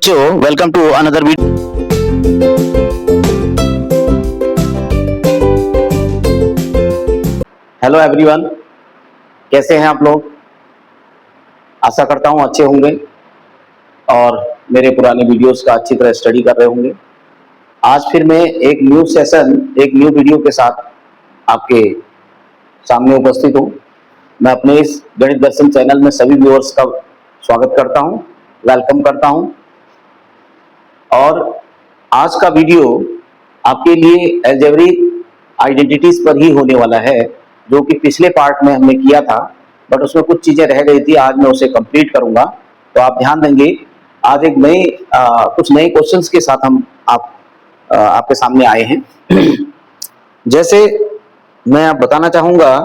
बच्चों, welcome to another video. Hello everyone, कैसे हैं आप लोग? आशा करता हूं अच्छे होंगे और मेरे पुराने वीडियोस का अच्छी तरह स्टडी कर रहे होंगे। आज फिर मैं एक न्यू सेशन, एक न्यू वीडियो के साथ आपके सामने उपस्थित हूं। मैं अपने इस गणित दर्शन चैनल में सभी व्यूअर्स का स्वागत करता हूं, वेलकम करता हूं। और आज का वीडियो आपके लिए अलजेब्रिक आइडेंटिटीज पर ही होने वाला है, जो कि पिछले पार्ट में हमने किया था, बट उसमें कुछ चीजें रह गई थी। आज मैं उसे कंप्लीट करूंगा, तो आप ध्यान देंगे। आज एक नए कुछ नए क्वेश्चंस के साथ हम आपके सामने आए हैं। जैसे मैं आप बताना चाहूंगा,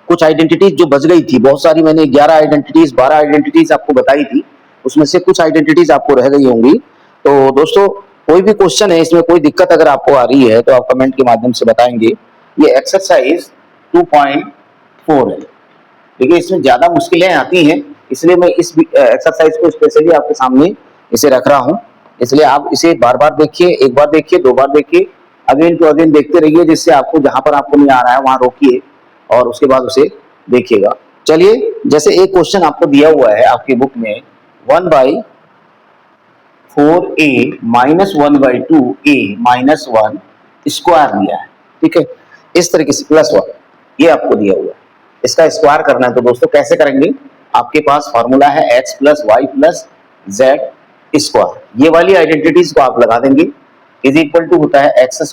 कुछ आइडेंटिटीज जो बच गई थी, बहुत सारी, मैंने 11 आइडेंटिटीज 12 आइडेंटिटीज आपको बताई थी, उसमें से कुछ आइडेंटिटीज आपको रह गई होंगी। तो दोस्तों, कोई भी क्वेश्चन है, इसमें कोई दिक्कत अगर आपको आ रही है तो आप कमेंट के माध्यम से बताएंगे। ये एक्सरसाइज 2.4 है। देखिए, इसमें ज्यादा मुश्किलें आती हैं, इसलिए मैं इस एक्सरसाइज को स्पेशली आपके सामने इसे रख रहा हूं। इसलिए आप इसे बार बार देखिए, एक बार देखिए, दो बार देखिए, अगेन टू अगेन देखते रहिए, जिससे आपको जहां पर आपको नहीं आ रहा है वहां रोकिए और उसके बाद उसे देखिएगा। चलिए, जैसे एक क्वेश्चन आपको दिया हुआ है आपकी बुक में, 1/4a minus 1/2a minus 1 square दिया है। ठीक है, इस तरीके से +1 ये आपको दिया हुआ है, इसका स्क्वायर करना है। तो दोस्तों, कैसे करेंगे? आपके पास फॉर्मूला है x + y + z स्क्वायर। ये वाली आइडेंटिटीज को आप लगा देंगे, इज इक्वल टू होता है x²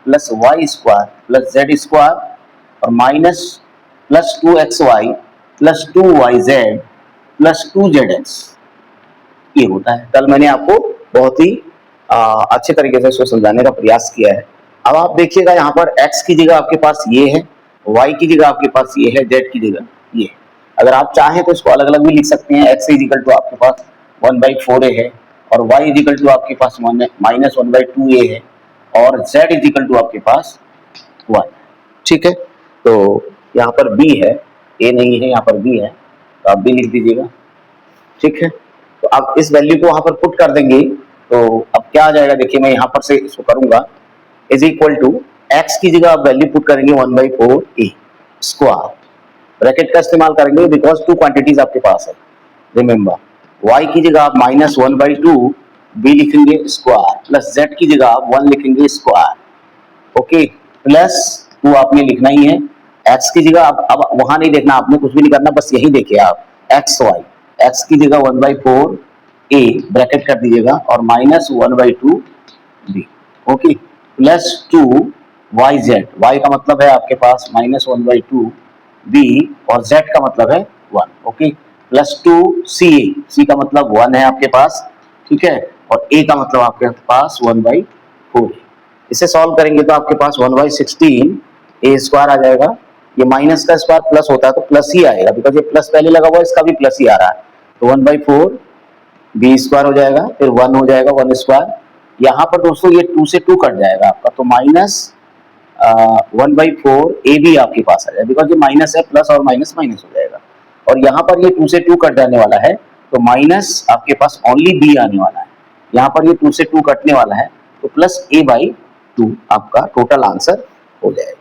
+ y² + z स्क्वायर और माइनस +2xy + 2yz + 2zx, ये होता है। कल मैंने आपको बहुत ही अच्छे तरीके से इसको समझाने का प्रयास किया है। अब आप देखिएगा, यहाँ पर x की जगह आपके पास ये है, y की जगह आपके पास ये है, z की जगह ये है। अगर आप चाहें तो इसको अलग अलग भी लिख सकते हैं। x इजिकल टू आपके पास 1/4a है और y इजिकल टू आपके पास -1/2a है और z इजिकल टू आपके पास 1। ठीक है, तो यहाँ पर b है, a नहीं है, यहाँ पर b है, तो आप b लिख दीजिएगा। ठीक है, तो आप इस वैल्यू को वहां पर पुट कर देंगे, तो अब क्या आ जाएगा? देखिए, मैं यहाँ पर से इसको करूंगा, इज इक्वल टू x की जगह आप वैल्यू पुट करेंगे 1/4a स्क्वायर, ब्रैकेट का इस्तेमाल करेंगे बिकॉज टू क्वांटिटीज आपके पास है। रिमेंबर, y की जगह आप -1/2b लिखेंगे स्क्वायर, प्लस z की जगह आप 1 लिखेंगे स्क्वायर। ओके, प्लस 2 आपने लिखना ही है। x की जगह अब वहां नहीं देखना, आपने कुछ भी नहीं करना, बस यही देखिए आप, x की जगह 1/4a ब्रैकेट कर दीजिएगा और -1/2b। Okay, plus 2yz, y का मतलब है आपके पास -1/2b और z का मतलब है 1। ओके, प्लस 2ca, c का मतलब 1 है आपके पास। ठीक है, और a का मतलब आपके पास 1/4 है। इसे सॉल्व करेंगे तो आपके पास 1/16 a स्क्वायर आ जाएगा। ये माइनस का स्क्वायर प्लस होता है तो प्लस ही आएगा, बिकॉज ये प्लस पहले लगा हुआ है, इसका भी प्लस ही आ रहा है। तो 1/4 b स्क्वायर हो जाएगा, फिर 1 हो जाएगा, 1 स्क्वायर। यहाँ पर दोस्तों ये 2 से 2 कट जाएगा आपका, तो माइनस 1/4 a भी आपके पास आ जाएगा, बिकॉज ये माइनस है, प्लस और माइनस माइनस हो जाएगा। और यहाँ पर ये 2 से 2 कट जाने वाला है, तो माइनस आपके पास ओनली b आने वाला है। यहाँ पर ये 2 से 2 कटने वाला है, तो प्लस a/2 आपका टोटल आंसर हो जाएगा।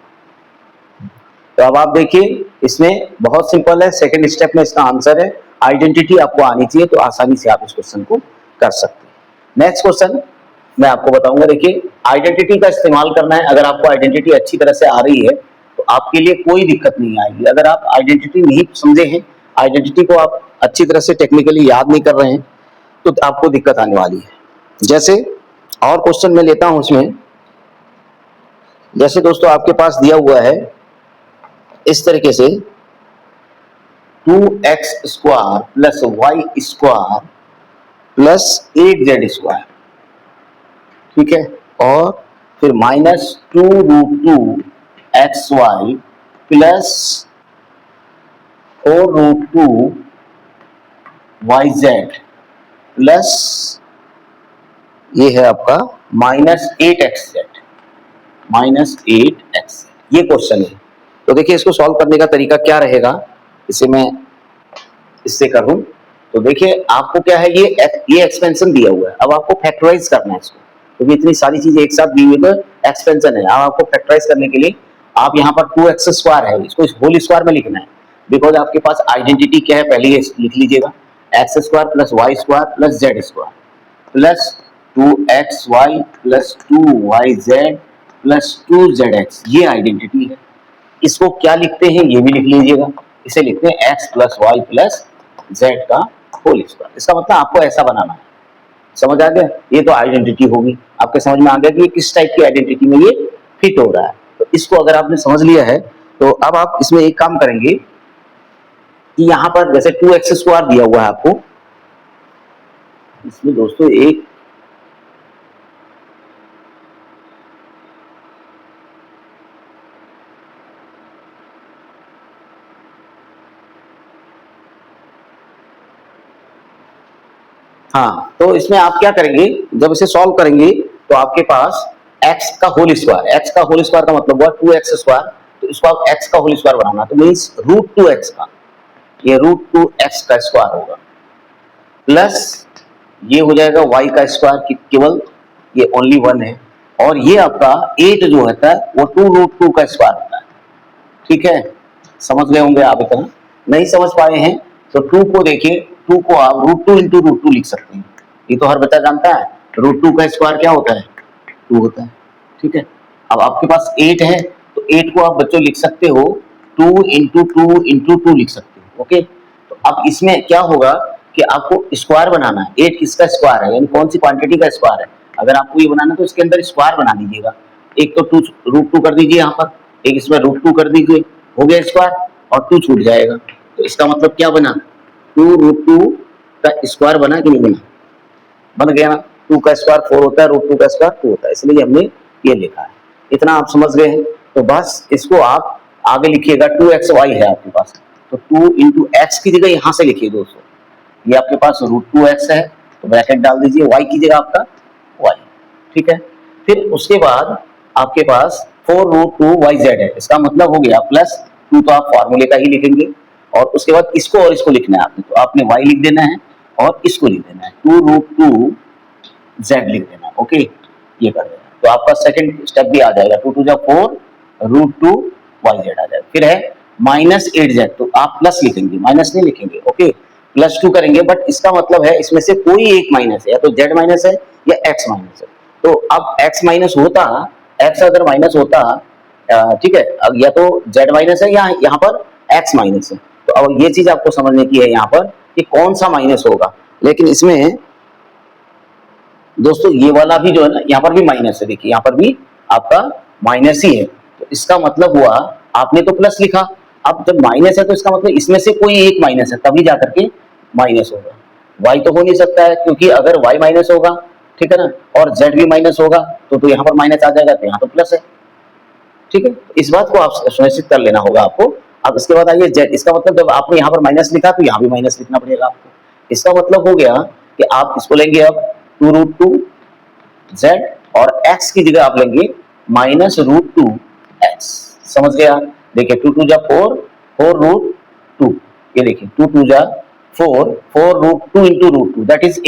तो अब आप देखिए, इसमें बहुत सिंपल है, सेकंड स्टेप में इसका आंसर है। आइडेंटिटी आपको आनी चाहिए, तो आसानी से आप इस क्वेश्चन को कर सकते हैं। नेक्स्ट क्वेश्चन मैं आपको बताऊंगा। देखिए, आइडेंटिटी का इस्तेमाल करना है। अगर आपको आइडेंटिटी अच्छी तरह से आ रही है तो आपके लिए कोई दिक्कत नहीं आएगी। अगर आप आइडेंटिटी नहीं समझे हैं, आइडेंटिटी को आप अच्छी तरह से टेक्निकली याद नहीं कर रहे हैं, तो आपको दिक्कत आने वाली है। जैसे और क्वेश्चन मैं लेता हूं इसमें। जैसे दोस्तों, आपके पास दिया हुआ है इस तरीके से 2x² + y² + 8z स्क्वायर। ठीक है, और फिर -2√2xy + 4√2yz प्लस ये है आपका -8xz। ये क्वेश्चन है। तो देखिए, इसको सॉल्व करने का तरीका क्या रहेगा, इसे मैं इससे करूं। तो देखिए आपको क्या है, ये एक्सपेंशन दिया हुआ है, अब आपको फैक्टराइज करना है इसको, क्योंकि इतनी सारी चीजें एक साथ दी हुई तो एक्सपेंशन है। अब आपको फैक्टराइज करने के लिए आप यहाँ पर 2x² है, इसको इस होल स्क्वायर में लिखना है, बिकॉज आपके पास आइडेंटिटी क्या है पहले ये लिख लीजिएगा, x² plus y² plus z² plus 2xy plus 2yz plus 2zx, ये आइडेंटिटी है। इसको क्या लिखते हैं ये भी लिख लीजिएगा, इसे लिखते हैं x plus y plus z का होल स्क्वायर। इसका मतलब आपको ऐसा बनाना है, समझ आ गया? ये तो आइडेंटिटी होगी, आपके समझ में आ गया कि ये किस टाइप की आइडेंटिटी में ये फिट हो रहा है। तो इसको अगर आपने समझ लिया है तो अब आप इसमें एक काम करेंगे कि यहाँ पर जैसे 2x² दिया हुआ है आपको, इसमें दोस्तों एक हाँ, तो इसमें आप क्या करेंगे, जब इसे सॉल्व करेंगे तो आपके पास x का होल स्क्वायर का मतलब हुआ 2x², तो इसको आप x का होल स्क्वायर बनाना, तो मीन्स √2x का, ये √2x का स्क्वायर होगा, प्लस ये हो जाएगा y का स्क्वायर, केवल ये ओनली 1 है, और ये आपका 8 जो होता है वो 2√2 का स्क्वायर होता है। ठीक है, समझ गए होंगे आप। इतना नहीं समझ पाए हैं तो 2 को देखिए, 2 को आप √2 इंटू √2 लिख सकते हैं, ये तो हर बच्चा जानता है, √2 का स्क्वायर क्या होता है, 2 होता है। ठीक है, अब आपके पास 8 है तो 8 को आप बच्चों लिख सकते हो 2 इंटू 2 इंटू 2 लिख सकते हो। ओके, तो अब इसमें क्या होगा कि आपको स्क्वायर बनाना है, 8 किसका स्क्वायर है, यानी कौन सी क्वांटिटी का स्क्वायर है। अगर आपको ये बनाना है तो इसके अंदर स्क्वायर बना दीजिएगा, एक तो √2 कर दीजिए यहाँ पर, एक इसमें √2 कर दीजिए, हो गया स्क्वायर, और 2 छूट जाएगा, तो इसका मतलब क्या बना, 2√2 का स्क्वायर बना कि नहीं बना, बन गया ना। 2 का स्क्वायर 4 होता है, √2 का स्क्वायर 2 होता है, इसलिए हमने ये लिखा है। इतना आप समझ गए हैं, तो बस इसको आप आगे लिखिएगा, 2xy है आपके पास, तो 2 इंटू एक्स की जगह यहाँ से लिखिए दोस्तों, ये आपके पास √2x है, तो ब्रैकेट डाल दीजिए, y की जगह आपका y। ठीक है, फिर उसके बाद आपके पास 4√2yz है, इसका मतलब हो गया प्लस 2, तो आप फॉर्मूले का ही लिखेंगे, और उसके बाद इसको और इसको लिखना है आपने, तो आपने y लिख देना है और इसको लिख देना है 2√2z लिख देना। ओके, ये कर देना, तो आपका सेकंड स्टेप भी आ जाएगा, 2 2 4 √2yz आ जाएगा। फिर है -8z, तो आप प्लस लिखेंगे, माइनस नहीं लिखेंगे। ओके, +2 करेंगे, बट इसका मतलब है इसमें से कोई एक माइनस है, या तो z माइनस है या x माइनस है, तो अब x माइनस होता, x अगर माइनस होता, ठीक है, अब या तो z माइनस है या यहाँ पर x माइनस है, तो अब ये चीज आपको समझने की है यहाँ पर कि कौन सा माइनस होगा। लेकिन इसमें दोस्तों ये वाला भी जो है ना, यहाँ पर भी माइनस है, देखिए यहाँ पर भी आपका माइनस ही है, तो इसका मतलब हुआ आपने तो प्लस लिखा, अब जब माइनस है तो इसका मतलब इसमें से कोई एक माइनस है, तभी जाकर के माइनस होगा। y तो हो नहीं सकता है, क्योंकि अगर y माइनस होगा, ठीक है ना, और z भी माइनस होगा, तो यहाँ पर माइनस आ जाएगा, तो यहाँ तो प्लस है। ठीक है, इस बात को आप सुनिश्चित कर लेना होगा आपको। अब इसके बाद आइए z, इसका मतलब जब आपने यहाँ पर माइनस लिखा तो यहाँ भी माइनस लिखना पड़ेगा आपको। इसका मतलब हो गया कि आप इसको लेंगे अब 2√2z, और x की जगह आप लेंगे -√2x। समझ गया? देखिए 2 2 जा 4, 4√2, ये देखिए 2 2 जा 4, 4√2 इंटू √2 दैट इज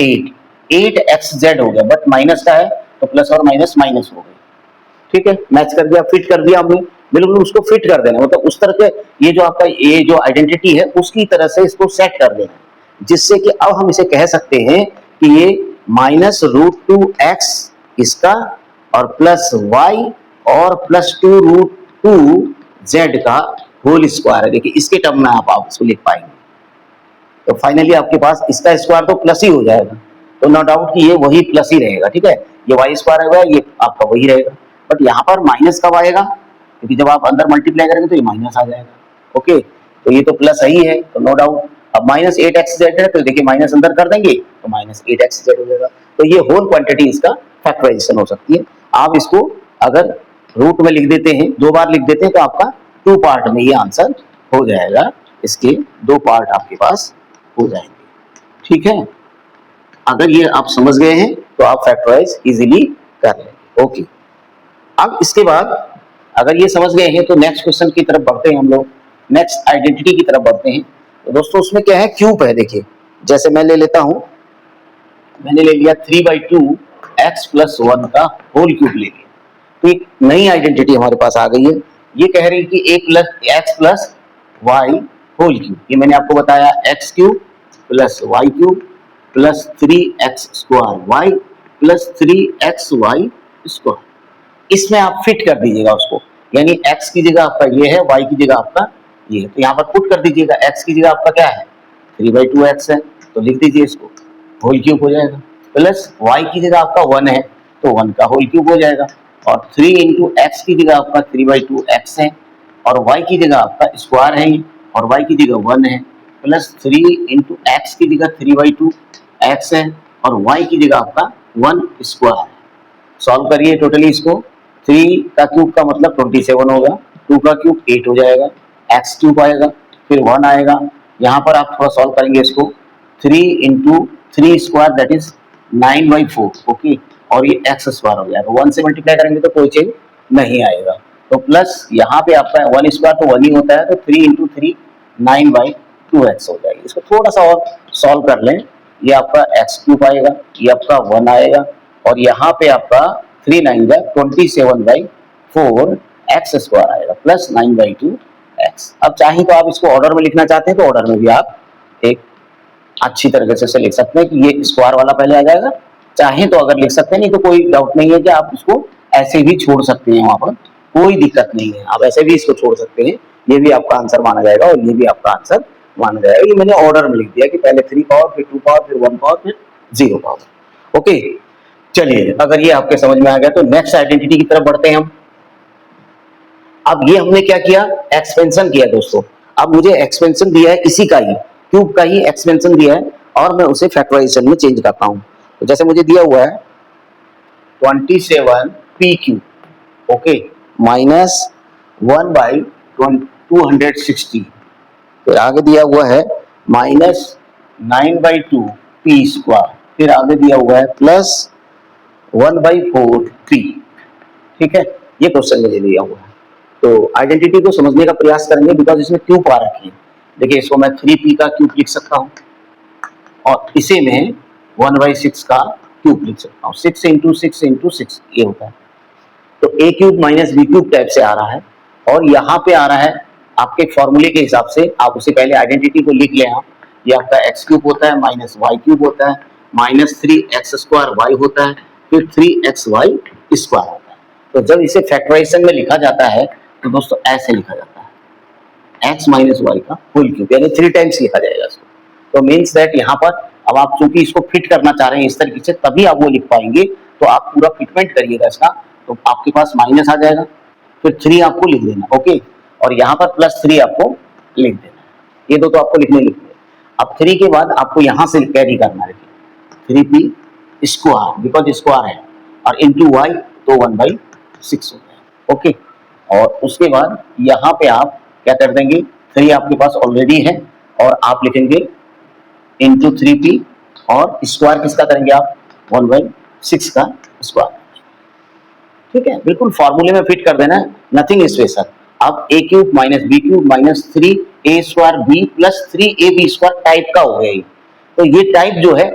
8xz हो गया, बट माइनस का है तो प्लस और माइनस माइनस हो गए। ठीक है, मैच कर दिया, फिट कर दिया हमने, बिल्कुल उसको फिट कर देना, मतलब उस तरह के ये जो आपका ये जो आइडेंटिटी है उसकी तरह से इसको सेट कर देना, जिससे कि अब हम इसे कह सकते हैं कि ये -√2x इसका, और +y और +2√2z का होल स्क्वायर है। देखिए इसके टर्म में आप इसको लिख पाएंगे, तो फाइनली आपके पास इसका स्क्वायर तो प्लस ही हो जाएगा, तो नो डाउट कि ये वही प्लस ही रहेगा। ठीक है, ये y² होगा, ये आपका वही रहेगा, बट यहाँ पर माइनस कब आएगा, क्योंकि जब आप अंदर मल्टीप्लाई करेंगे तो ये माइनस आ जाएगा। ओके, तो ये तो प्लस ही है, तो नो डाउट। अब -8xz है, तो देखिए माइनस अंदर कर देंगे तो -8xz हो जाएगा, तो ये होल क्वांटिटी इसका फैक्टराइजेशन हो सकती है। आप इसको अगर रूट में लिख देते हैं, 2 बार लिख देते हैं, तो आपका 2 पार्ट में ये आंसर हो जाएगा, इसके 2 पार्ट आपके पास हो जाएंगे। ठीक है, अगर ये आप समझ गए हैं तो आप फैक्टराइज इजीली कर लेंगे। ओके, अब इसके बाद अगर ये समझ गए हैं तो नेक्स्ट क्वेश्चन की तरफ बढ़ते हैं हम लोग, नेक्स्ट आइडेंटिटी की तरफ बढ़ते हैं। तो दोस्तों उसमें क्या है, क्यूब है। देखिए जैसे मैं ले लेता हूं, मैंने ले लिया 3/2 x प्लस 1 का होल क्यूब ले लिया। तो एक नई आइडेंटिटी हमारे पास आ गई है। ये कह रही है कि a plus x plus y whole cube, ये मैंने आपको बताया x cube plus y cube plus 3x square y plus 3xy square. इसमें आप फिट कर दीजिएगा उसको, यानी x की जगह आपका ये है, y की जगह आपका ये है, तो यहाँ पर पुट कर दीजिएगा। x की जगह आपका क्या है, 3/2x है, तो लिख दीजिए इसको, होल क्यूब हो जाएगा। प्लस y की जगह आपका 1 है, तो 1 का होल क्यूब हो जाएगा। और 3 इंटू एक्स की जगह आपका 3/2x है, और y की जगह आपका स्क्वायर है, और y की जगह 1 है, प्लस 3 इंटू एक्स की जगह 3/2x है, और y की जगह आपका 1 स्क्वायर है। सॉल्व करिए टोटली इसको। 3 का क्यूब का मतलब 27 होगा, 2 का क्यूब 8 हो जाएगा, एक्स क्यूब आएगा, फिर 1 आएगा। यहाँ पर आप थोड़ा सॉल्व करेंगे इसको, 3 into 3 square that is 9/4, okay, और ये एक्स स्क्वायर हो जाएगा। 1 से मल्टीप्लाई करेंगे तो कोई चेंज नहीं आएगा। तो प्लस यहाँ पे आपका 1 स्क्वायर तो 1 ही होता है, तो 3 इंटू 3 9/2x हो जाएगी। इसको थोड़ा सा और सॉल्व कर लें, ये आपका एक्स क्यूब आएगा, ये आपका 1 आएगा, और यहाँ पे आपका 3 9 जा 27/4 एक्स स्क्वायर आएगा प्लस 9/2x। अब चाहे तो आप इसको ऑर्डर में लिखना चाहते हैं तो ऑर्डर में भी आप एक अच्छी तरीके से लिख सकते हैं कि ये स्क्वायर वाला पहले आ जाएगा। चाहे तो अगर लिख सकते हैं, नहीं तो कोई डाउट नहीं है कि आप इसको ऐसे भी छोड़ सकते हैं, वहां पर कोई दिक्कत नहीं है, आप ऐसे भी इसको छोड़ सकते हैं। ये भी आपका आंसर माना जाएगा और ये भी आपका आंसर माना जाएगा। ये मैंने ऑर्डर में लिख दिया कि पहले 3 पावर, फिर 2 पावर, फिर 1 पावर, फिर 0 पावर। ओके, चलिए अगर ये आपके समझ में आ गया तो नेक्स्ट आइडेंटिटी की तरफ बढ़ते हैं हम। अब ये हमने क्या किया, एक्सपेंशन किया दोस्तों। अब मुझे एक्सपेंशन दिया है इसी का ही, क्यूब का ही एक्सपेंशन दिया है, और मैं उसे फैक्टराइजेशन में चेंज करता हूं। तो जैसे मुझे दिया हुआ है 27p क्यूब, ओके, माइनस 1/260, फिर आगे दिया हुआ है माइनस 9/2p स्क्वायर, फिर आगे दिया हुआ है प्लस 1/4p। ठीक है, ये क्वेश्चन मुझे दिया हुआ है। तो आइडेंटिटी को समझने का प्रयास करेंगे, बिकॉज इसमें क्यूब आ रखी है। देखिए इसको मैं 3p का क्यूब लिख सकता हूँ, और इसे मैं 1/6 का क्यूब लिख सकता हूँ। 6 इंटू 6 इंटू 6 ये होता है। तो a cube minus b cube type से आ रहा है, और यहाँ पे आ रहा है आपके फॉर्मूले के हिसाब से। आप उसे पहले आइडेंटिटी को लिख लें आप। ये आपका एक्स क्यूब होता है माइनस वाई क्यूब होता है माइनस 3x स्क्वायर वाई होता है, फिर 3xy स्क्वायर होता है। तो जब इसे फैक्टराइजेशन में लिखा जाता है तो दोस्तों ऐसे लिखा जाता है, x माइनस वाई का होल क्यूब, यानी 3 टाइम्स लिखा जाएगा इसको। तो मीन्स दैट यहाँ पर अब आप चूंकि इसको फिट करना चाह रहे हैं इस तरीके से, तभी आप वो लिख पाएंगे। तो आप पूरा फिटमेंट करिएगा इसका, तो आपके पास माइनस आ जाएगा, फिर 3 आपको लिख देना, ओके, और यहाँ पर प्लस 3 आपको लिख देना। ये दो तो आपको लिखने। अब 3 के बाद आपको यहाँ से कैरी करना है 3p स्क्वायर, बिकॉज स्क्वायर है, और इंटू वाई तो 1/6 होता है, ओके। और उसके बाद यहाँ पे आप क्या कर देंगे, 3 आपके पास ऑलरेडी है, और आप लिखेंगे इंटू 3p, और स्क्वायर किसका करेंगे आप, 1/6 का स्क्वायर। ठीक है, बिल्कुल फॉर्मूले में फिट कर देना है, नथिंग स्पेशल। अब a cube minus b cube minus 3a square b plus 3ab square type का हो गया। तो ये टाइप जो है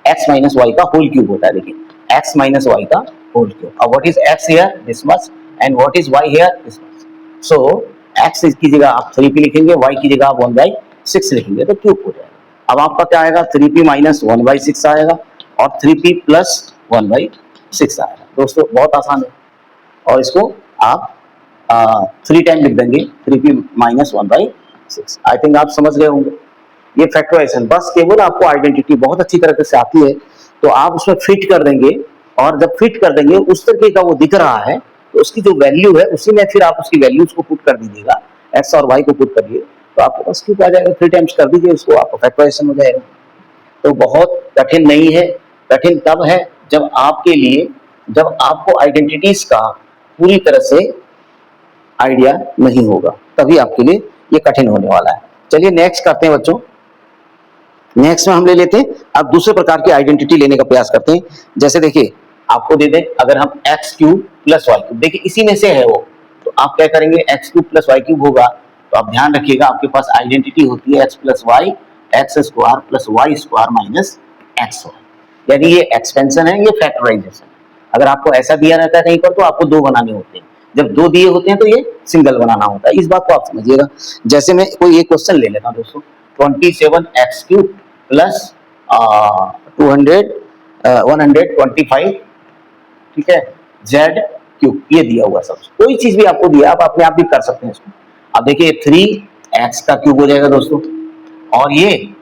x माइनस वाई का होल क्यूब होता है। देखिए x माइनस वाई का होल क्यूब। अब what is x here, this much, and what is y here, this much. So x की जगह आप 3p लिखेंगे, y की जगह आप 1/6 लिखेंगे, तो क्यूब हो जाएगा। अब आपका क्या आएगा, 3p माइनस 1/6 आएगा, और 3p प्लस 1/6 आएगा। दोस्तों बहुत आसान है, और इसको आप 3 टाइम लिख देंगे, 3p माइनस 1/6। आई थिंक आप समझ गए होंगे। ये फैक्टराइजेशन, बस केवल आपको आइडेंटिटी बहुत अच्छी तरीके से आती है तो आप उसमें फिट कर देंगे, और जब फिट कर देंगे उस तरीके का वो दिख रहा है, तो उसकी जो वैल्यू है उसी में फिर आप उसकी वैल्यूज को पुट कर दीजिएगा, एक्स और वाई को पुट करिए, तो आपको बस क्यूब आ जाएगा। 3 टाइम्स कर दीजिए इसको, आपको फैक्टराइजेशन हो जाएगा। तो बहुत कठिन नहीं है। कठिन तब है जब आपके लिए, जब आपको आइडेंटिटीज का पूरी तरह से आइडिया नहीं होगा, तभी आपके लिए ये कठिन होने वाला है। चलिए नेक्स्ट करते हैं बच्चों। नेक्स्ट में हम ले लेते हैं, अब दूसरे प्रकार की आइडेंटिटी लेने का प्रयास करते हैं। जैसे देखिए आपको दे दें, अगर हम x cube plus y cube, देखिए इसी में से है वो, तो आप क्या करेंगे, x cube plus y cube होगा, तो आप ध्यान रखिएगा आपके पास आइडेंटिटी होती है x plus y x square plus y square minus x y, यानी ये एक्सपेंशन है, ये फैक्टराइजेशन। अगर आपको ऐसा दिया रहता है कहीं पर तो आपको दो बनाने होते हैं, जब दो दिए होते हैं तो ये सिंगल बनाना होता है। इस बात को आप समझिएगा। जैसे मैं कोई एक क्वेश्चन ले लेता हूँ दोस्तों, 27x³ प्लस 125, ठीक है, Z³ ये दिया हुआ सब, कोई चीज भी आपको दिया आप अपने आप भी कर सकते हैं इसको। अब देखिए 3x³ हो जाएगा दोस्तों, और ये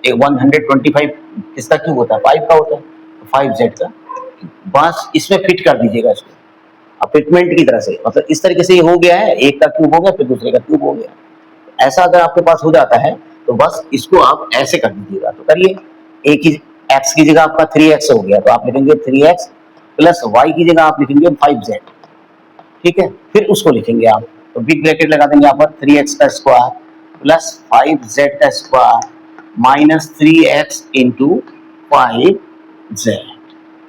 125 किसका क्यूब होता है, 5 का होता है, तो 5Z का, बस इसमें फिट कर दीजिएगा इसको। अब फिटमेंट की तरह से, मतलब इस तरीके से ये हो गया है, एक का क्यूब हो गया फिर दूसरे का क्यूब हो गया। ऐसा अगर आपके पास हो जाता है तो बस इसको आप ऐसे कर दीजिएगा। तो करिए, एक ही x की जगह आपका 3x हो गया तो आप लिखेंगे 3x प्लस y की जगह आप लिखेंगे 5z, ठीक है, फिर उसको लिखेंगे आप, तो बिग ब्रैकेट लगा देंगे यहाँ पर 3x का स्क्वायर प्लस 5z का square minus 3x into 5z,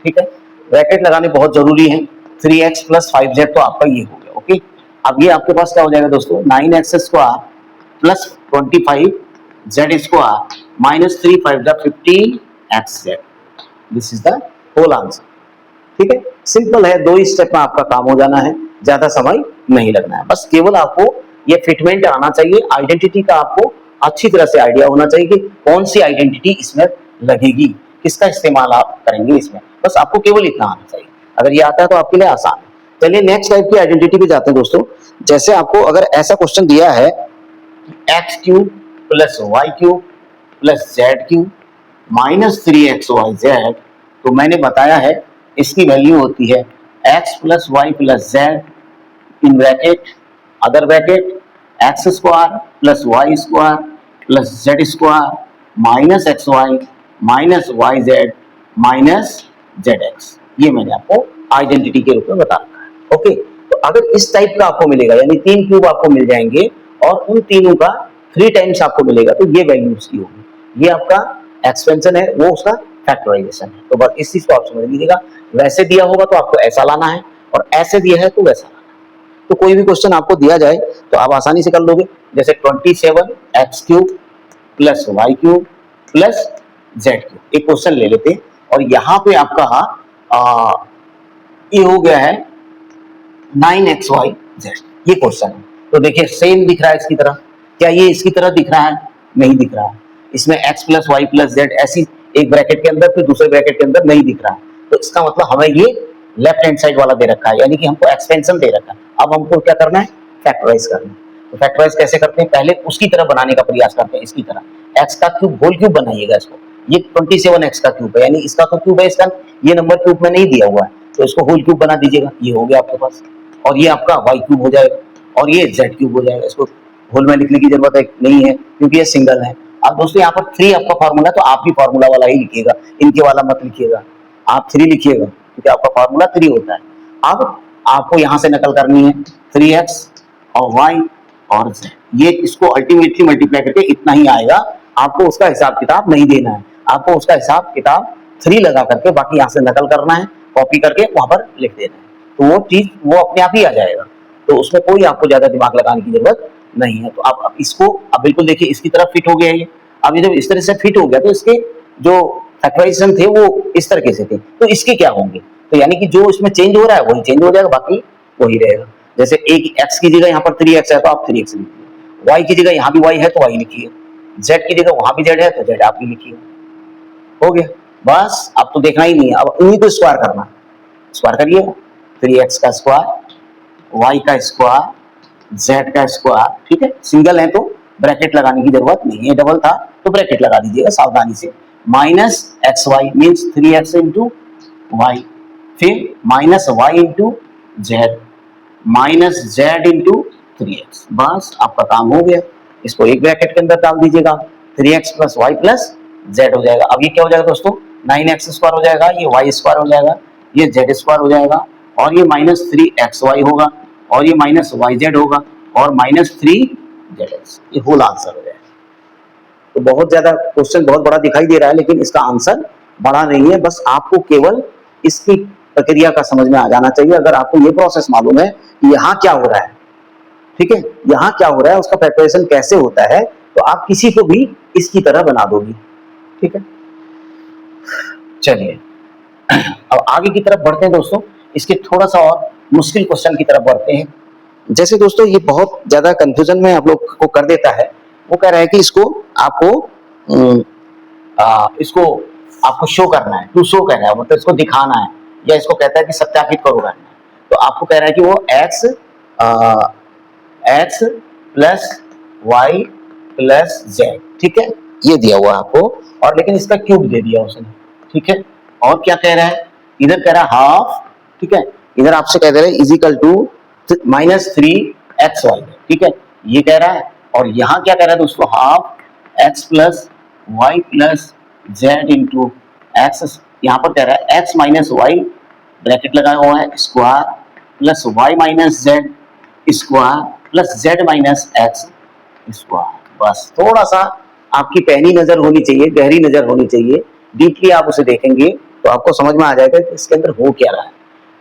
ठीक है। ब्रैकेट लगाने बहुत जरूरी है। 3x प्लस 5z तो आपका ये हो गया, ओके। अब ये आपके पास क्या हो जाएगा दोस्तों, 9x square plus 25z square minus 3 5 15xz, this is the whole answer, ठीक है। सिंपल है, दो ही स्टेप में आपका काम हो जाना है, ज्यादा समय नहीं लगना है। बस केवल आपको ये फिटमेंट आना चाहिए, आइडेंटिटी का आपको अच्छी तरह से आइडिया होना चाहिए कि कौन सी आइडेंटिटी इसमें लगेगी, किसका इस्तेमाल आप करेंगे इसमें, बस आपको केवल इतना आना चाहिए। अगर ये आता है तो आपके लिए आसान है। चलिए नेक्स्ट टाइप की आइडेंटिटी पे जाते हैं दोस्तों। जैसे आपको अगर ऐसा क्वेश्चन दिया है x³ plus y³ plus z³ minus 3xyz, तो मैंने बताया है इसकी वैल्यू होती है x plus y plus z in bracket other bracket x square plus y square plus z square minus x y minus y z minus z x. ये मैंने आपको आइडेंटिटी के रूप में बता रखा है, ओके। तो अगर इस टाइप का आपको मिलेगा, यानी 3 क्यूब आपको मिल जाएंगे और उन तीनों का 3 टाइम्स आपको मिलेगा, तो ये वैल्यू उसकी होगी। ये आपका एक्सपेंशन है, वो उसका फैक्टराइजेशन है। तो बस इस चीज को आप समझ लीजिएगा। वैसे दिया होगा तो आपको ऐसा लाना है, और ऐसे दिया है तो वैसा लाना है। तो कोई भी क्वेश्चन आपको दिया जाए तो आप आसानी से कर लोगे। जैसे 27x³ plus y³ plus z³, एक क्वेश्चन ले लेते हैं, और यहाँ पे आपका ये हो गया है 9xyz, ये क्वेश्चन है। तो देखिए सेम दिख रहा है इसकी तरह, क्या ये इसकी तरह दिख रहा है? नहीं दिख रहा है। इसमें x plus y plus z ऐसी एक ब्रैकेट के अंदर फिर दूसरे ब्रैकेट के अंदर नहीं दिख रहा है, तो इसका मतलब हमें ये लेफ्ट हैंड साइड वाला दे रखा है, यानी कि हमको एक्सपेंशन दे रखा है। अब हमको क्या करना है, फैक्टराइज करना है। तो फैक्टराइज कैसे करते हैं, पहले उसकी तरह बनाने का प्रयास करते हैं, इसकी तरह x का क्यूब होल क्यूब बनाइएगा इसको। ये 27x का क्यूब है, यानी इसका तो क्यूब है, इसका ये नंबर क्यूब में नहीं दिया हुआ है, तो इसको होल क्यूब बना दीजिएगा। ये हो गया आपके पास, और ये आपका y³ हो जाएगा, और ये z³ हो जाएगा। इसको होल में लिखने की जरूरत नहीं है क्योंकि ये सिंगल है। अब दोस्तों यहाँ पर 3 आपका फार्मूला, तो आप भी फार्मूला वाला ही लिखिएगा, इनके वाला मत लिखिएगा, आप 3 लिखिएगा क्योंकि आपका फार्मूला 3 होता है। अब आपको यहाँ से नकल करनी है 3x और y और z, ये इसको अल्टीमेटली मल्टीप्लाई करके इतना ही आएगा। आपको उसका हिसाब किताब नहीं देना है, आपको उसका हिसाब किताब 3 लगा करके बाकी यहाँ से नकल करना है, कॉपी करके वहां पर लिख देना है, तो वो चीज वो अपने आप ही आ जाएगा। तो उसमें कोई आपको ज्यादा दिमाग लगाने की जरूरत नहीं है। तो आप इसको अब बिल्कुल देखिए, इसकी तरफ फिट हो गया ये। अब ये जब इस तरह से फिट हो गया तो इसके जो फैक्टराइजेशन थे वो इस तरीके से थे, तो इसके क्या होंगे, तो यानी कि जो इसमें चेंज हो रहा है वही चेंज हो जाएगा, बाकी वही रहेगा। जैसे एक x की जगह यहाँ पर 3x है तो आप 3x लिखिए, y की जगह यहाँ भी y है तो y लिखिए, z की जगह वहां भी z है तो z आप भी लिखिए, हो गया। बस अब तो देखना ही नहीं है, अब इन्हीं को स्क्वायर करना, स्क्वायर करिए, 3x का स्क्वायर y का स्क्वायर z का स्क्वायर, ठीक है। सिंगल है तो ब्रैकेट लगाने की जरूरत नहीं है, डबल था तो ब्रैकेट लगा दीजिएगा सावधानी से। Minus x y means 3x into y, फिर minus y into z minus z into 3x, बस आपका काम हो गया। इसको एक ब्रैकेट के अंदर डाल दीजिएगा, 3x plus y plus Z हो जाएगा। अब ये क्या हो जाएगा दोस्तों, 9x स्क्वायर हो जाएगा, ये वाई स्क्वायर हो जाएगा, ये जेड स्क्वायर हो जाएगा, और ये माइनस 3xy होगा, और ये माइनस वाई जेड होगा, और माइनस 3zx, ये होल आंसर हो जाएगा। तो बहुत ज्यादा क्वेश्चन बहुत बड़ा दिखाई दे रहा है, लेकिन इसका आंसर बड़ा नहीं है, बस आपको केवल इसकी प्रक्रिया का समझ में आ जाना चाहिए। अगर आपको ये प्रोसेस मालूम है कि यहाँ क्या हो रहा है, ठीक है, यहाँ क्या हो रहा है, उसका प्रिपरेशन कैसे होता है, तो आप किसी को भी इसकी तरह बना दोगे, ठीक है। चलिए अब आगे की तरफ बढ़ते हैं दोस्तों, इसके थोड़ा सा और मुश्किल क्वेश्चन की तरफ बढ़ते हैं। जैसे दोस्तों ये बहुत ज्यादा कंफ्यूजन में आप लोग को कर देता है, वो कह रहा है कि इसको आपको शो करना है, टू शो कहना है, मतलब इसको दिखाना है, या इसको कहता है कि सत्यापित करो करना है। तो आपको कह रहा है कि वो x plus y plus z, ठीक है, ये दिया हुआ है आपको, और लेकिन इसका क्यूब दे दिया उसने, ठीक है। और क्या कह रहा है, इधर कह रहा है हाफ, ठीक है, इधर आपसे कह दे रहा है इजिकल टू -3xy, ठीक है, ये कह रहा है। और यहाँ क्या कह रहा है दोस्तों, half x plus y plus z into x, यहाँ पर कह रहा है x माइनस वाई ब्रैकेट लगाया हुआ है square plus y minus z square plus z minus x square. बस थोड़ा सा आपकी पहली नजर होनी चाहिए, गहरी नजर होनी चाहिए, डीपली आप उसे देखेंगे तो आपको समझ में आ जाएगा कि इसके अंदर हो क्या रहा है।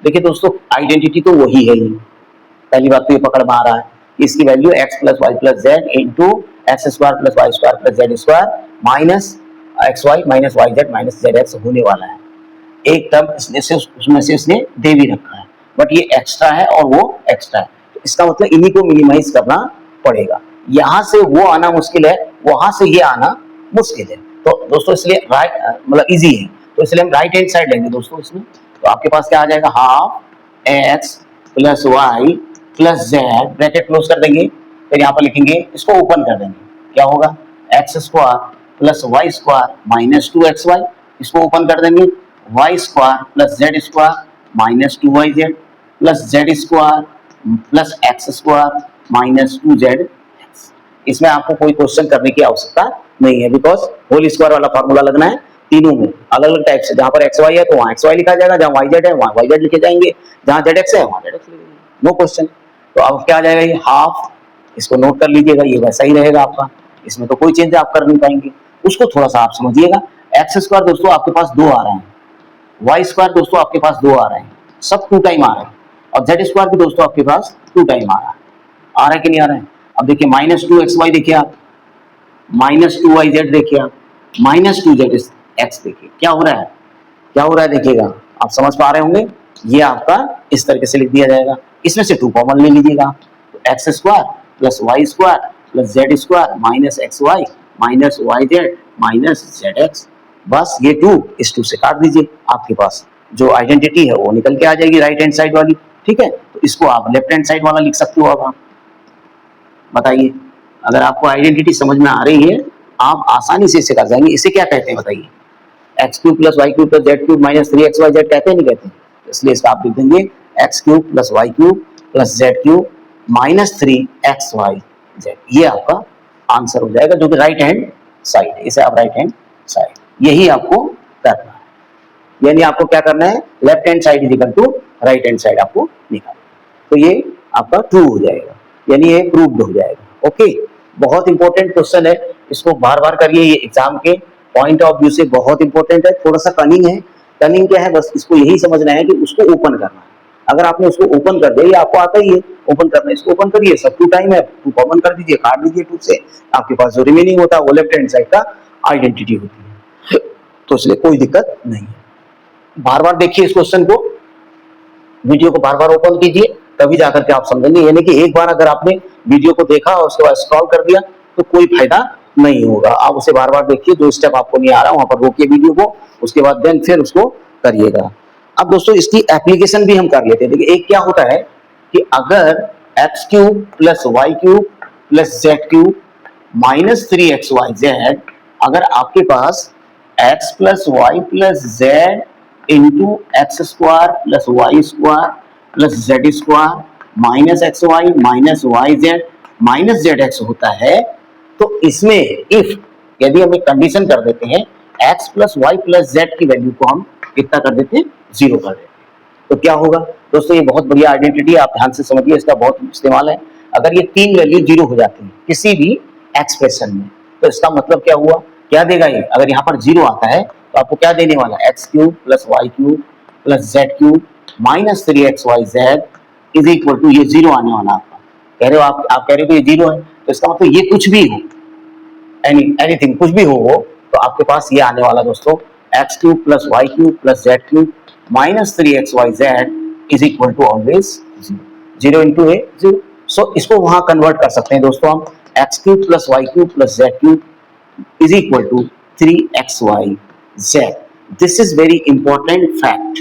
देखिए दोस्तों आइडेंटिटी तो वही है ही, पहली बात तो ये पकड़ में आ रहा है कि इसकी value x plus y plus z into x square plus y square plus z square minus x y minus y z minus z x होने वाला है। एक टर्म उसमें से इसने दे भी रखा है, बट ये एक्स्ट्रा है और वो एक्स्ट्रा है, तो इसका मतलब इन्हीं को मिनिमाइज करना पड़ेगा। यहाँ से वो आना मुश्किल है, वहां से ये आना मुश्किल है, तो दोस्तों इसलिए राइट मतलब इजी है, तो इसलिए हम राइट हैंड साइड लेंगे दोस्तों इसमें। तो आपके पास क्या आ जाएगा, half x plus y plus z bracket close कर देंगे, फिर यहाँ पर लिखेंगे, इसको ओपन कर देंगे, क्या होगा x square plus y square minus 2xy, इसको ओपन कर देंगे, y square plus z square minus 2yz प्लस z square plus x square minus 2z। इसमें आपको कोई क्वेश्चन करने की आवश्यकता नहीं है, बिकॉज होल स्क्वायर वाला फॉर्मूला लगना है तीनों में अलग अलग टाइप से। जहां पर एक्स वाई है तो वहां एक्स वाई लिखा जाएगा, जहां वाई जेड है वहां वाई जेड लिखे जाएंगे, जहां जेड एक्स है वहां जेड एक्स लिखे जाएंगे, नो क्वेश्चन। तो अब क्या आ जाएगा, ये हाफ, इसको नोट कर लीजिएगा, ये वैसा ही रहेगा आपका, इसमें तो कोई चेंज आप कर नहीं पाएंगे। उसको थोड़ा सा आप समझिएगा, एक्स स्क्वायर दोस्तों आपके पास 2 आ रहे हैं, वाई स्क्वायर दोस्तों आपके पास 2 आ रहे हैं, सब 2 टाइम आ रहे हैं, और जेड स्क्वायर भी दोस्तों आपके पास 2 टाइम आ रहा है कि नहीं आ रहा है। अब देखिए -2xy देखिए आप, -2yz देखिए आप, -2z एक्स देखिए क्या हो रहा है, क्या हो रहा है देखिएगा, आप समझ पा रहे होंगे। ये आपका इस तरीके से लिख दिया जाएगा, इसमें से 2 कॉमन ले लीजिएगा, तो x square plus y square plus z square minus x y minus y z minus z x. बस ये 2 इस 2 से काट दीजिए, आपके पास जो आइडेंटिटी है वो निकल के आ जाएगी राइट हैंड साइड वाली, ठीक है। तो इसको आप लेफ्ट हैंड साइड वाला लिख सकते हो। अब आप बताइए, अगर आपको आइडेंटिटी समझ में आ रही है आप आसानी से इसे कर जाएंगे। इसे क्या कहते हैं बताइए, x cube plus y cube plus z cube minus 3xy z कहते हैं नहीं कहते, इसलिए इसका आप लिख देंगे x cube plus y cube plus z cube minus 3xy z, ये आपका आंसर हो जाएगा, जो कि राइट हैंड साइड है। इसे आप राइट हैंड साइड, यही आपको करना है, यानी आपको क्या करना है, left hand side is equal to right hand side आपको निकालना, तो ये आपका ट्रू हो जाएगा, यानी ये प्रूव्ड हो जाएगा। ओके, बहुत इंपॉर्टेंट क्वेश्चन है, इसको बार बार करिए, ये एग्जाम के पॉइंट ऑफ व्यू से बहुत इंपॉर्टेंट है। थोड़ा सा कनिंग है, कनिंग क्या है, बस इसको यही समझना है कि उसको ओपन करना है। अगर आपने उसको ओपन कर दिया, ये आपको आता ही है ओपन करना, इसको ओपन करिए, सब 2 टाइम है, 2 कॉमन कर दीजिए, काट दीजिए 2 से, आपके पास जो रिमेनिंग होता है वो लेफ्ट हैंड साइड का आइडेंटिटी होती है, तो इसलिए कोई दिक्कत नहीं है। बार बार देखिए इस क्वेश्चन को, वीडियो को बार बार ओपन कीजिए, तभी जाकर के आप समझेंगे, यानी कि एक बार अगर आपने वीडियो को देखा और उसके बाद स्क्रॉल कर दिया तो कोई फायदा नहीं होगा। आप उसे बार बार देखिए, जो स्टेप आपको नहीं आ रहा वहां पर रोकिए वीडियो को, उसके बाद देन फिर उसको करिएगा। अब दोस्तों इसकी एप्लीकेशन भी हम कर लेते हैं। देखिए एक क्या होता है कि अगर x cube plus y cube plus z cube minus 3xyz, अगर आपके पास x plus y plus z into x square plus y square plus z square minus x y minus y z minus z x होता है, तो इसमें if यदि हम एक कंडीशन कर देते हैं, x plus y plus z की वैल्यू को हम कितना कर देते हैं, 0 कर देते हैं, तो क्या होगा दोस्तों, ये बहुत बढ़िया आइडेंटिटी, आप ध्यान से समझिए, इसका बहुत इस्तेमाल है। अगर ये 3 वैल्यू 0 हो जाती है किसी भी एक्सप्रेशन में, तो इसका मतलब क्या हुआ, क्या देगा ये, अगर यहाँ पर 0 आता है तो आपको क्या देने वाला है, x cube plus y cube plus z cube minus 3xyz is equal to, ये 0 आने वाला आपका, कह रहे हो आप कह रहे हो ये 0 है, तो इसका मतलब ये कुछ भी हो, एनीथिंग कुछ भी हो तो आपके पास ये आने वाला दोस्तों x cube plus y cube plus z cube minus 3xyz is equal to always zero into a zero. So इसको वहां कन्वर्ट कर सकते हैं दोस्तों हम x cube plus y cube plus z cube is equal to 3xyz। This is very important fact.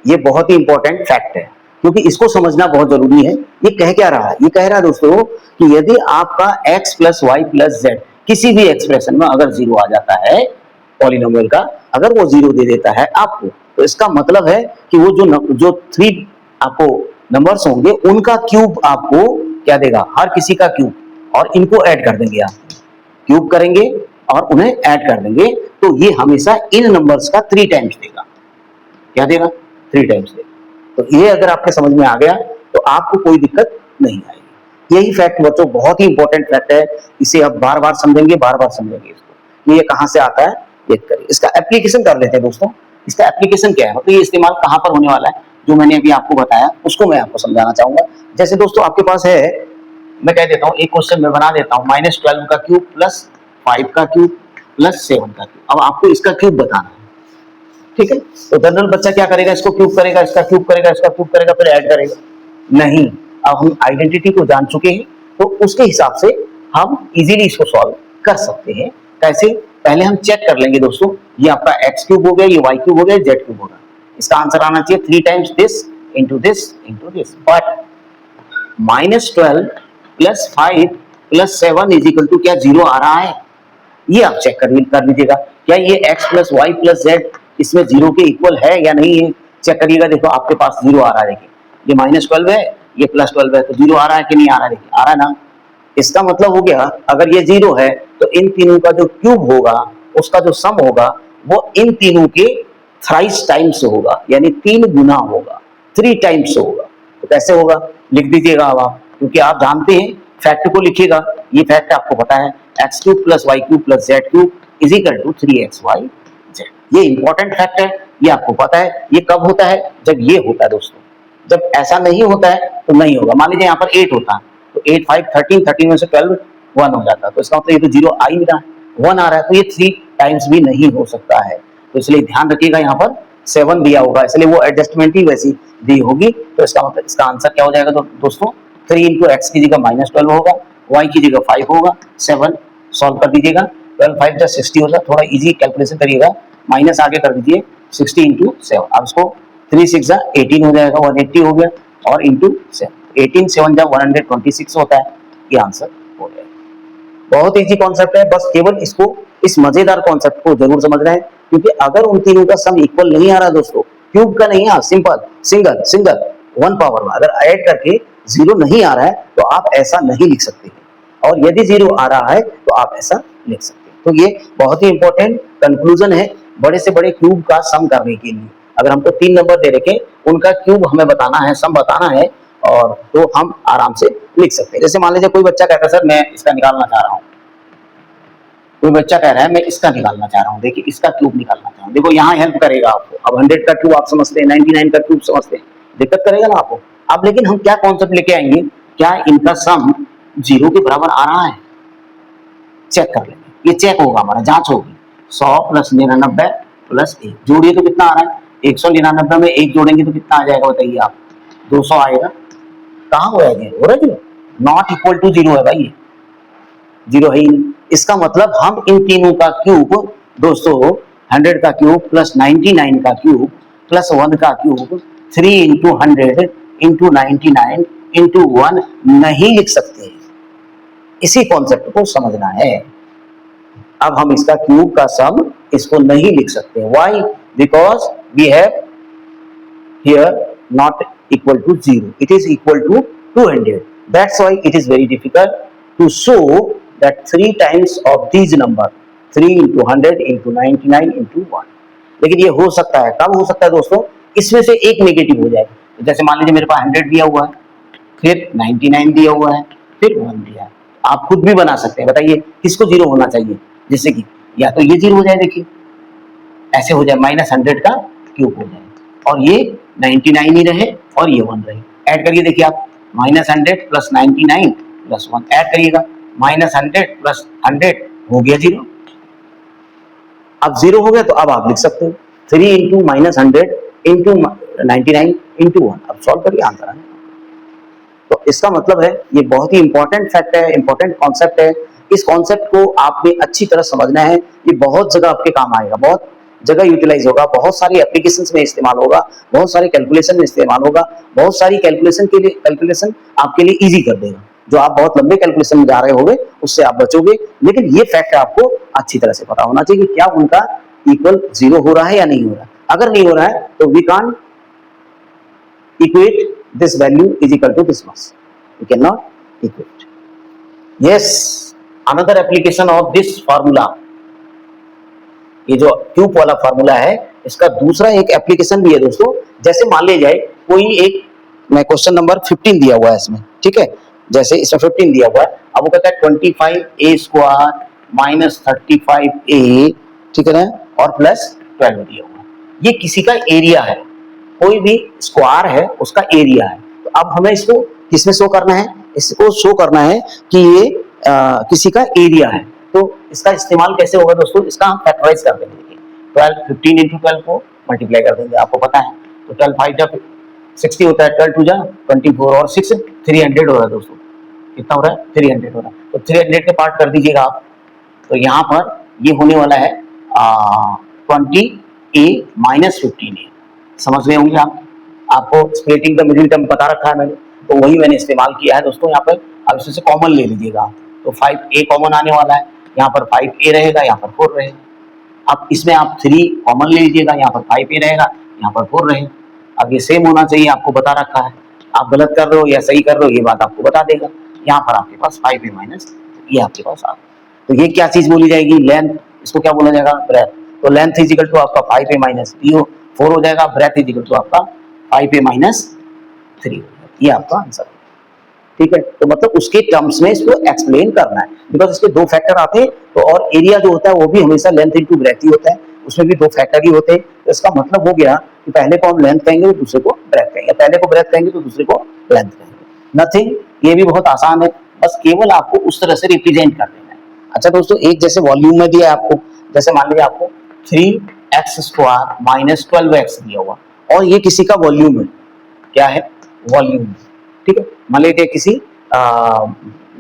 ये बहुत ही important fact है क्योंकि इसको समझना बहुत जरूरी है। ये कह क्या रहा है? ये कह रहा है दोस्तों कि यदि आपका x plus y plus z किसी भी एक्सप्रेशन में अगर जीरो आ जाता है पॉलिनोमियल का, अगर वो जीरो दे देता है आपको, तो इसका मतलब है कि वो जो थ्री आपको नंबर्स होंगे उनका क्यूब आपको क्या देगा? हर किसी का क्यूब, और इनको ऐड कर देंगे आप, क्यूब करेंगे और उन्हें ऐड कर देंगे, तो ये हमेशा इन नंबर्स का 3 टाइम्स देगा। क्या देगा? 3 टाइम्स देगा। तो ये अगर आपके समझ में आ गया तो आपको कोई दिक्कत नहीं आएगी। यही फैक्ट बच्चों बहुत ही इंपॉर्टेंट फैक्ट है। इसे आप बार बार समझेंगे, बार बार समझेंगे इसको। ये कहां से आता है देख करिए। इसका एप्लीकेशन कर लेते हैं दोस्तों। इसका एप्लीकेशन क्या है, मतलब ये इस्तेमाल कहां पर होने वाला है, जो मैंने अभी आपको बताया उसको मैं आपको समझाना चाहूंगा। जैसे दोस्तों आपके पास है, मैं कह देता हूँ एक क्वेश्चन मैं बना देता हूँ, -12 का क्यूब प्लस 5 का क्यूब प्लस 7 का क्यूब। अब आपको इसका क्यूब बताना है, ठीक है? तो जनरल बच्चा क्या करेगा? इसको क्यूब करेगा, इसका क्यूब करेगा, इसका क्यूब करेगा, फिर ऐड करेगा? नहीं। अब हम आइडेंटिटी को जान चुके हैं तो उसके हिसाब से हम इजीली इसको सॉल्व कर सकते हैं। कैसे? पहले हम चेक कर लेंगे दोस्तों, ये आपका एक्स क्यूब हो गया, ये वाई क्यूब हो गया, जेड क्यूब होगा। इसका आंसर आना चाहिए 3 times this into this into this. But -12 plus 5 plus 7 is equal to क्या जीरो आ रहा है? ये आप चेक कर लीजिएगा। क्या ये x plus y plus z इसमें जीरो के इक्वल है या नहीं है? चेक करिएगा। देखो आपके पास जीरो आ रहा है, देखिए ये -12 है, ये +12 है, तो जीरो आ रहा है कि नहीं आ रहा है? देखिए आ रहा है ना। इसका मतलब हो गया अगर ये जीरो है तो इन तीनों का जो क्यूब होगा उसका जो सम होगा वो इन तीनों के थ्राइस टाइम्स होगा, यानी 3 गुना होगा, 3 टाइम्स होगा। तो कैसे होगा? लिख दीजिएगा अब आप, क्योंकि आप जानते हैं, फैक्ट को लिखिएगा। ये फैक्ट आपको पता है, x cube plus y cube plus z cube is equal to 3xyz। ये इंपॉर्टेंट फैक्ट है, ये आपको पता है। ये कब होता है? जब ये होता है दोस्तों। जब ऐसा नहीं होता है तो नहीं होगा। मान लीजिए यहाँ पर 8 होता है तो 8 5 13, 13 में से 12 1 हो जाता है, तो इसका मतलब ये तो जीरो आ ही नहीं रहा है, 1 आ रहा है, तो ये 3 टाइम्स भी नहीं हो सकता है। तो इसलिए ध्यान रखिएगा, यहाँ पर 7 दिया होगा, इसलिए वो एडजस्टमेंट ही वैसी दी होगी। तो इसका मतलब इसका आंसर क्या हो जाएगा दोस्तों? 3 इंटू एक्स की जगह -12 होगा, वाई की जगह 5 होगा, 7 सॉल्व कर दीजिएगा। 12 5 जा 60 होगा, थोड़ा इजी कैलकुलेशन करिएगा, माइनस आगे कर दीजिए 60 इंटू 7। अब इसको 3 6 जा 18 हो जाएगा, 180 हो गया, और इंटू 7, 18 7 जा 126 होता है। ये आंसर हो जाएगा। बहुत इजी कॉन्सेप्ट है, बस केवल इसको, इस मजेदार कॉन्सेप्ट को जरूर समझना है, क्योंकि अगर उन तीनों का सम इक्वल नहीं आ रहा दोस्तों, क्यूब का नहीं है, सिंपल सिंगल सिंगल 1 पावर में अगर ऐड करके जीरो नहीं आ रहा है तो आप ऐसा नहीं लिख सकते हैं, और यदि जीरो आ रहा है तो आप ऐसा लिख सकते हैं। तो ये बहुत ही इंपॉर्टेंट कंक्लूजन है बड़े से बड़े क्यूब का सम करने के लिए। अगर हमको 3 नंबर दे रखे, उनका क्यूब हमें बताना है, सम बताना है, और तो हम आराम से लिख सकते हैं। जैसे मान लीजिए कोई बच्चा कहता है सर मैं इसका निकालना चाह रहा हूँ, कोई बच्चा कह रहा है मैं इसका निकालना चाह रहा हूँ, देखिए इसका क्यूब निकालना चाह रहा हूँ। देखो यहाँ हेल्प करेगा आपको। अब 100 का क्यूब आप समझते हैं, 99 का क्यूब समझते हैं, दिक्कत करेगा ना आपको। अब लेकिन हम क्या कॉन्सेप्ट लेके आएंगे, क्या इनका सम जीरो के बराबर आ रहा है? चेक कर लेंगे, ये चेक होगा, हमारा जांच होगी। 100 प्लस 99 प्लस 1 जोड़िए तो कितना आ रहा है? 199 में 1 जोड़ेंगे तो कितना आ जाएगा बताइए आप? 200 आएगा। कहाँ हो है जीरो? हो रहा है zero, not equal to zero है भाई, ये जीरो है ही नहीं। इसका मतलब हम इन तीनों का क्यूब दोस्तों 100 का क्यूब प्लस 99 का क्यूब प्लस 1 का क्यूब 3 इंटू 100 इंटू 99 इंटू 1 नहीं लिख सकते। इसी कॉन्सेप्ट को समझना है। अब हम इसका क्यूब का सम इसको नहीं लिख सकते। Why? Because we have here not equal to 0, it is equal to 200. That's why it is very difficult to show that 3 times of these number, 3 into 100 into 99 into 1. लेकिन ये हो सकता है, कब हो सकता है दोस्तों? इसमें से एक नेगेटिव हो जाए। तो जैसे मान लीजिए मेरे पास 100 दिया हुआ है, फिर 99 दिया हुआ है, फिर 1 दिया है। आप खुद भी बना सकते हैं, बताइए किसको जीरो होना चाहिए? जैसे कि या तो ये जीरो हो जाए, देखिए ऐसे हो जाए, -100 का क्यूब हो जाए, और ये 99 ही रहे और ये 1 रहे। ऐड करिए, देखिए आप, -100 प्लस 99 प्लस 1 ऐड करिएगा, -100 प्लस 100 हो गया 0। अब 0 हो गया तो अब आप लिख सकते हो 3 इंटू -100 इंटू 99 इंटू 1। अब सॉल्व करिए, आंसर आएगा। तो इसका मतलब है ये बहुत ही इंपॉर्टेंट फैक्ट है, इंपॉर्टेंट कॉन्सेप्ट है। इस कॉन्सेप्ट को आपने अच्छी तरह समझना है। ये बहुत जगह आपके काम आएगा, बहुत जगह यूटिलाइज होगा, बहुत सारी एप्लीकेशंस में इस्तेमाल होगा, बहुत सारे कैलकुलेशन में इस्तेमाल होगा, बहुत सारी कैलकुलेशन आपके लिए इजी कर देगा। जो आप बहुत लंबे कैलकुलेशन में जा रहे होगे उससे आप बचोगे। लेकिन ये फैक्ट आपको अच्छी तरह से पता होना चाहिए कि क्या उनका इक्वल 0 हो रहा है या नहीं हो रहा है। अगर नहीं हो रहा है तो we can't equate this value is equal to this much. We cannot equate. Yes, another application of this formula, ये जो क्यूब वाला फार्मूला है इसका दूसरा एक एप्लीकेशन भी है दोस्तों। जैसे मान लीजिए कोई एक, मैं क्वेश्चन नंबर 15 दिया हुआ है इसमें, ठीक है, जैसे इसमें 15 दिया हुआ है। अब वो कहता है 25a² माइनस 35a, ठीक है ना, और प्लस 12 दिया हुआ है। ये किसी का एरिया है, कोई भी स्क्वायर है उसका एरिया है। तो अब हमें इसको किसमें शो करना है? इसको शो करना है कि ये किसी का एरिया है। तो इसका इस्तेमाल कैसे होगा दोस्तों? इसका हम फैक्टराइज कर देंगे। 15 इंटू 12 को मल्टीप्लाई कर देंगे, आपको पता है। तो 12 5 जा 60 होता है, 12 2 जा 24 और 6 300 हो रहा है दोस्तों। कितना हो रहा है? 300 हो रहा है। तो 300 के पार्ट कर दीजिएगा आप। तो यहाँ पर ये होने वाला है 20a माइनस 15a। समझ गए होंगे आप। आपको स्प्लिटिंग द मिडिल टर्म बता रखा है मैंने, तो वही मैंने इस्तेमाल किया है दोस्तों यहाँ पर। अब इसमें से कॉमन ले लीजिएगा आप। तो 5a कॉमन आने वाला है, यहाँ पर 5a रहेगा, यहाँ पर 4 रहेगा। अब इसमें आप 3 कॉमन ले लीजिएगा, यहाँ पर 5a रहेगा, यहाँ पर 4 रहेगा। अब ये सेम होना चाहिए, आपको बता रखा है। आप गलत कर रहे हो या सही कर रहे हो ये बात आपको बता देगा। यहाँ पर आपके पास 5a माइनस ये आपके पास आ। तो ये क्या चीज बोली जाएगी? लेंथ। इसको क्या बोला जाएगा? ब्रेथ। तो लेंथ इज इक्वल टू आपका 5a माइनस 4 हो जाएगा। ब्रेथ इज इक्वल टू आपका 5a माइनस 3 हो जाएगा। ये आपका आंसर है, ठीक है। तो मतलब उसके टर्म्स में इसको एक्सप्लेन करना है, बिकॉज इसके दो फैक्टर आते हैं। तो और एरिया जो होता है वो भी हमेशा लेंथ इंटू ब्रेथ ही होता है, उसमें भी दो फैक्टर ही होते हैं। तो इसका मतलब हो गया कि पहले को हम लेंथ कहेंगे तो दूसरे को ब्रेथ कहेंगे, पहले को ब्रेथ कहेंगे तो दूसरे को लेंथ कहेंगे। नथिंग, ये भी बहुत आसान है, बस केवल आपको उस तरह से रिप्रेजेंट कर देना है। अच्छा दोस्तों, एक जैसे वॉल्यूम में दिया है आपको, जैसे मान लीजिए आपको 3x² माइनस 12x दिया हुआ, और ये किसी का वॉल्यूम है। क्या है? वॉल्यूम, ठीक है। मान लीजिए किसी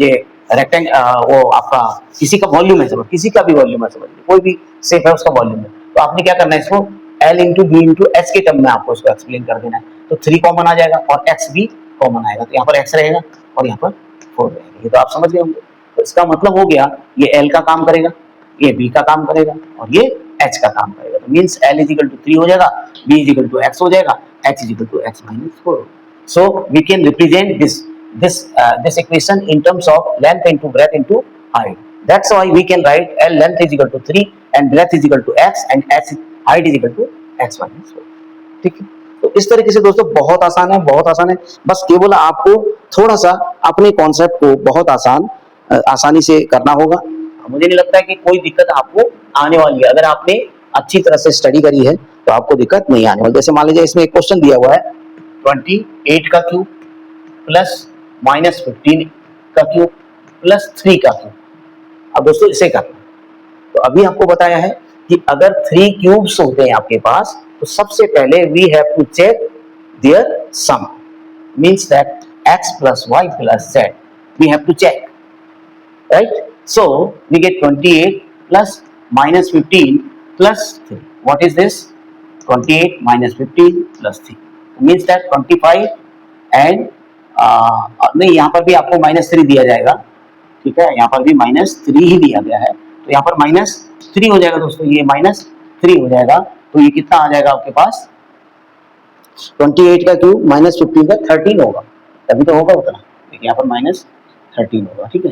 ये रेक्टेंग वो आपका किसी का वॉल्यूम है, समझ, किसी का भी वॉल्यूम है, समझ, कोई भी शेप है उसका वॉल्यूम है। तो आपने क्या करना है, इसको L into b into h के टर्म में आपको इसको एक्सप्लेन कर देना है। तो 3 कॉमन आ जाएगा और x भी कॉमन आएगा, तो यहाँ पर x रहेगा और यहाँ पर 4 रहेगा। ये तो आप समझ गए होंगे। तो इसका मतलब हो गया ये L का काम करेगा, ये B का काम करेगा और ये H का काम करेगा। तो means L is equal to 3 हो जाएगा, B is equal to x हो जाएगा, H is equal to x minus 4। So we can represent this equation in terms of length into breadth into height. That's why we can write L length is equal to 3 and breadth is equal to x and h height is equal to x minus 4. ठीक है। तो इस तरीके से दोस्तों बहुत आसान है, बहुत आसान है। बस केवल आपको थोड़ा सा अपने कॉन्सेप्ट को बहुत आसानी से करना होगा। मुझे नहीं लगता है कि कोई दिक्कत आपको आने वाली है। अगर आपने अच्छी तरह से स्टडी करी है तो आपको दिक्कत नहीं आने वाली। जैसे मान लीजिए इसमें एक क्वेश्चन दिया हुआ है 28 का क्यूब प्लस माइनस 15 का क्यूब प्लस 3 का क्यूब। अब दोस्तों इसे करना, तो अभी आपको बताया है कि अगर 3 क्यूब्स होते हैं आपके पास तो सबसे पहले we have to check their sum, means that x plus y plus z we have to check, right? So we get 28 plus minus 15 plus 3. What is this? 28 minus 15 plus 3 means that 25 and नहीं, यहाँ पर भी आपको -3 दिया जाएगा, ठीक है। यहाँ पर भी -3 ही दिया गया है, तो यहाँ पर -3 हो जाएगा दोस्तों। ये -3 हो जाएगा, तो ये कितना आ जाएगा आपके पास? 28 का क्यूब माइनस 15 का 13 होगा, तभी तो होगा उतना। देखिए यहाँ पर -13 होगा, ठीक है,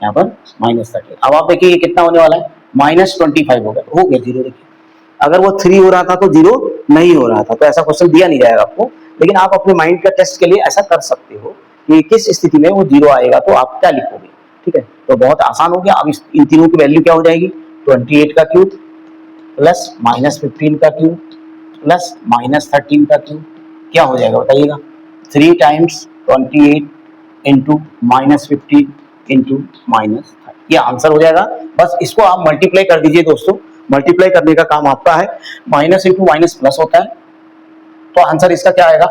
यहाँ पर -13। अब आप देखिए ये कितना होने वाला है? -25 होगा, तो हो गया 0। देखिए अगर वो 3 हो रहा था तो 0 नहीं हो रहा था, तो ऐसा क्वेश्चन दिया नहीं जाएगा आपको। लेकिन आप अपने माइंड का टेस्ट के लिए ऐसा कर सकते हो कि किस स्थिति में वो 0 आएगा तो आप क्या लिखोगे, ठीक है। तो बहुत आसान हो गया। अब इन तीनों की वैल्यू क्या हो जाएगी? 28 का क्यूब प्लस -15 का क्यूब प्लस -13 का क्यूब, क्या हो जाएगा बताइएगा? 3 टाइम्स 28 इंटू -15 इंटू माइनस, ये आंसर हो जाएगा। बस इसको आप मल्टीप्लाई कर दीजिए दोस्तों, मल्टीप्लाई करने का काम आपका है। माइनस इंटू माइनस प्लस होता है, तो आंसर इसका क्या आएगा,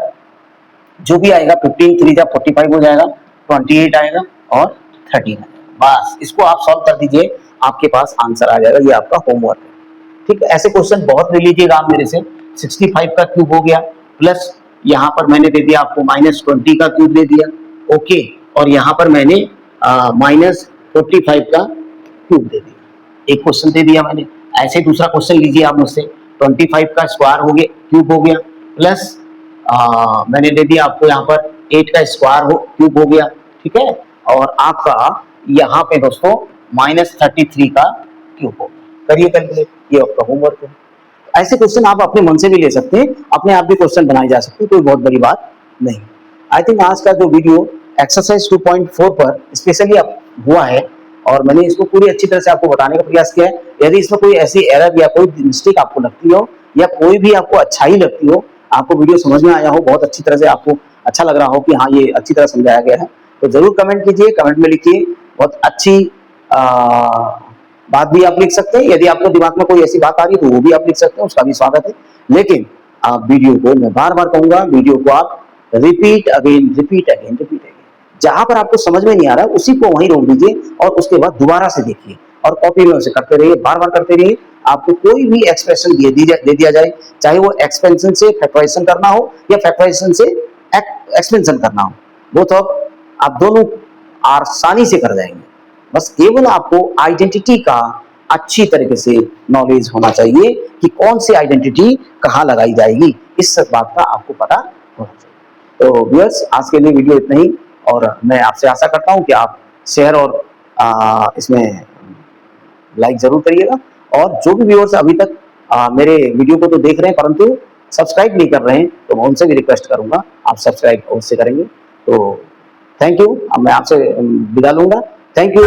जो भी आएगा 15 3 जा 45 हो जाएगा, 28 आएगा और 13 आएगा। बस इसको आप सॉल्व कर दीजिए, आपके पास आंसर आ जाएगा। ये आपका होमवर्क है, ठीक है। ऐसे क्वेश्चन बहुत ले लीजिएगा आप मेरे से। 65 का क्यूब हो गया, प्लस यहाँ पर मैंने दे दिया आपको -20 का क्यूब दे दिया, ओके। और यहाँ पर मैंने -45 का क्यूब दे दिया, एक क्वेश्चन दे दिया मैंने। ऐसे दूसरा क्वेश्चन लीजिए आप मुझसे, 25 का स्क्वायर हो गया, क्यूब हो गया, प्लस मैंने दे दिया आपको यहाँ पर 8 का स्क्वायर हो क्यूब हो गया, ठीक है। और आपका यहाँ पे दोस्तों -33 का क्यूब हो गया। करिए कैलकुलेट, ये आपका होमवर्क है। ऐसे क्वेश्चन आप अपने मन से भी ले सकते हैं, अपने आप भी क्वेश्चन बनाए जा सकते हैं, कोई बहुत बड़ी बात नहीं। आई थिंक आज का जो वीडियो एक्सरसाइज 2.4 पर स्पेशली हुआ है, और मैंने इसको पूरी अच्छी तरह से आपको बताने का प्रयास किया है। यदि इसमें कोई ऐसी एरर या कोई मिस्टेक आपको लगती हो, या कोई भी आपको अच्छाई लगती हो, आपको वीडियो समझ में आया हो, बहुत अच्छी तरह से आपको अच्छा लग रहा हो कि हाँ ये अच्छी तरह समझाया गया है, तो जरूर कमेंट कीजिए, कमेंट में लिखिए। बहुत अच्छी बात भी आप लिख सकते हैं। यदि आपको दिमाग में कोई ऐसी बात आ रही है तो वो भी आप लिख सकते हैं, उसका भी स्वागत है। लेकिन आप वीडियो को, मैं बार बार कहूंगा, वीडियो को आप repeat again, repeat again, repeat again. जहां पर आपको समझ में नहीं आ रहा है उसी को वहीं रोक दीजिए और उसके बाद दोबारा से देखिए, और कॉपी में उसे करते रहिए, बार बार करते रहिए। आपको कोई भी एक्सप्रेशन दे दिया जाए, चाहे वो एक्सपेंशन से फैक्टराइजेशन करना हो या फैक्टराइजेशन से एक्सपेंशन करना हो, वो तो आप दोनों आसानी से कर जाएंगे। बस केवल आपको आइडेंटिटी का अच्छी तरीके से नॉलेज होना चाहिए कि कौन सी आइडेंटिटी कहाँ लगाई जाएगी, इस सब बात का आपको पता होना चाहिए। तो व्यूअर्स, आज के लिए वीडियो इतना ही, और मैं आपसे आशा करता हूं कि आप शेयर और इसमें लाइक जरूर करिएगा। और जो भी व्यूअर्स अभी तक मेरे वीडियो को तो देख रहे हैं परंतु सब्सक्राइब नहीं कर रहे हैं, तो मैं उनसे भी रिक्वेस्ट करूंगा आप सब्सक्राइब अवश्य करेंगे। तो थैंक यू, अब मैं आपसे विदा लूंगा। Thank you.